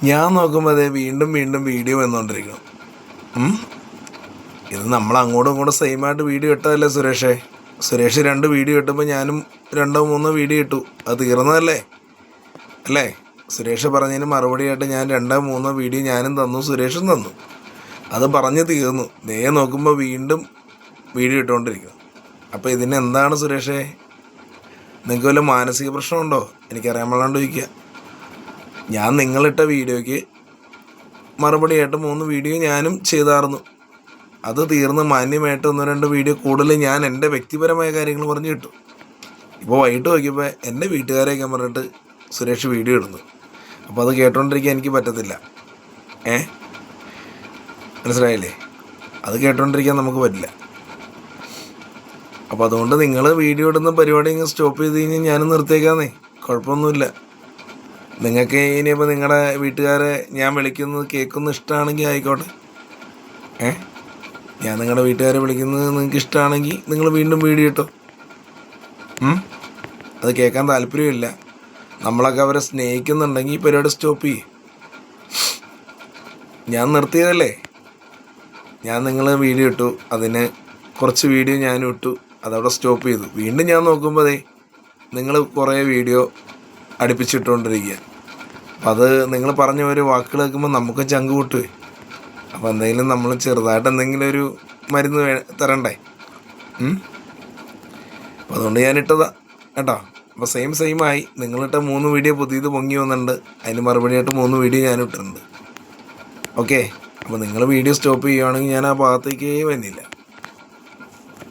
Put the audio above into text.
ഞാൻ നോക്കുമ്പോൾ അതേ വീണ്ടും വീണ്ടും വീഡിയോ വന്നുകൊണ്ടിരിക്കണം. ഇത് നമ്മൾ അങ്ങോട്ടും ഇങ്ങോട്ടും സെയിമായിട്ട് വീഡിയോ ഇട്ടതല്ലേ സുരേഷേ? സുരേഷ് 2 വീഡിയോ ഇട്ടുമ്പോൾ ഞാനും 2 3 വീഡിയോ ഇട്ടു. അത് തീർന്നതല്ലേ അല്ലേ? സുരേഷ് പറഞ്ഞതിന് മറുപടിയായിട്ട് ഞാൻ 2 3 വീഡിയോ ഞാനും തന്നു, സുരേഷും തന്നു. അത് പറഞ്ഞ് തീർന്നു. ദേ നോക്കുമ്പോൾ വീണ്ടും വീഡിയോ ഇട്ടുകൊണ്ടിരിക്കുന്നു. അപ്പോൾ ഇതിനെന്താണ് സുരേഷേ? നിങ്ങൾക്ക് വല്ല മാനസിക പ്രശ്നമുണ്ടോ? എനിക്കറിയാൻ പാടാണ്ട് ചോദിക്കുക. ഞാൻ നിങ്ങളിട്ട വീഡിയോയ്ക്ക് മറുപടിയായിട്ട് 3 വീഡിയോ ഞാനും ചെയ്തായിരുന്നു. അത് തീർന്ന് മാന്യമായിട്ട് 1-2 വീഡിയോ കൂടുതൽ ഞാൻ എൻ്റെ വ്യക്തിപരമായ കാര്യങ്ങൾ പറഞ്ഞു കിട്ടും. ഇപ്പോൾ വൈകിട്ട് നോക്കിയപ്പോൾ എൻ്റെ വീട്ടുകാരെയൊക്കെ പറഞ്ഞിട്ട് സുരേഷ് വീഡിയോ ഇടുന്നു. അപ്പോൾ അത് കേട്ടോണ്ടിരിക്കാൻ എനിക്ക് പറ്റത്തില്ല. മനസ്സിലായില്ലേ? അത് കേട്ടോണ്ടിരിക്കാൻ നമുക്ക് പറ്റില്ല. അപ്പോൾ അതുകൊണ്ട് നിങ്ങൾ വീഡിയോ ഇടുന്ന പരിപാടി ഇങ്ങനെ സ്റ്റോപ്പ് ചെയ്ത് കഴിഞ്ഞാൽ ഞാനും നിർത്തിയേക്കാന്നേ, കുഴപ്പമൊന്നുമില്ല. നിങ്ങൾക്ക് ഇനിയിപ്പോൾ നിങ്ങളുടെ വീട്ടുകാരെ ഞാൻ വിളിക്കുന്നത് കേൾക്കുന്നത് ഇഷ്ടമാണെങ്കിൽ ആയിക്കോട്ടെ. ഞാൻ നിങ്ങളുടെ വീട്ടുകാരെ വിളിക്കുന്നത് നിങ്ങൾക്ക് ഇഷ്ടമാണെങ്കിൽ നിങ്ങൾ വീണ്ടും വീഡിയോ ഇട്ടോ. അത് കേൾക്കാൻ താല്പര്യമില്ല, നമ്മളൊക്കെ അവരെ സ്നേഹിക്കുന്നുണ്ടെങ്കിൽ ഈ പരിപാടി സ്റ്റോപ്പ് ചെയ്യും. ഞാൻ നിർത്തിയതല്ലേ. ഞാൻ നിങ്ങൾ വീഡിയോ ഇട്ടു, അതിന് കുറച്ച് വീഡിയോ ഞാനും ഇട്ടു, അതവിടെ സ്റ്റോപ്പ് ചെയ്തു. വീണ്ടും ഞാൻ നോക്കുമ്പോൾ നിങ്ങൾ കുറേ വീഡിയോ അടുപ്പിച്ചിട്ടുകൊണ്ടിരിക്കുക. അപ്പം അത് നിങ്ങൾ പറഞ്ഞ ഒരു വാക്കുകൾ കേൾക്കുമ്പോൾ നമുക്ക് ചങ്ക് പൊട്ടുവേ. അപ്പോൾ എന്തെങ്കിലും നമ്മൾ ചെറുതായിട്ട് എന്തെങ്കിലും ഒരു മരുന്ന് തരണ്ടേ? അപ്പോൾ അതുകൊണ്ട് ഞാൻ ഇട്ടതാ കേട്ടോ. അപ്പോൾ സെയിമായി നിങ്ങളിട്ട 3 വീഡിയോ പുതിയത് പൊങ്ങി വന്നിട്ടുണ്ട്. അതിന് മറുപടിയായിട്ട് 3 വീഡിയോ ഞാൻ ഇട്ടിട്ടുണ്ട്. ഓക്കെ, അപ്പോൾ നിങ്ങൾ വീഡിയോ സ്റ്റോപ്പ് ചെയ്യുകയാണെങ്കിൽ ഞാൻ ആ ഭാഗത്തേക്കേ വരുന്നില്ല.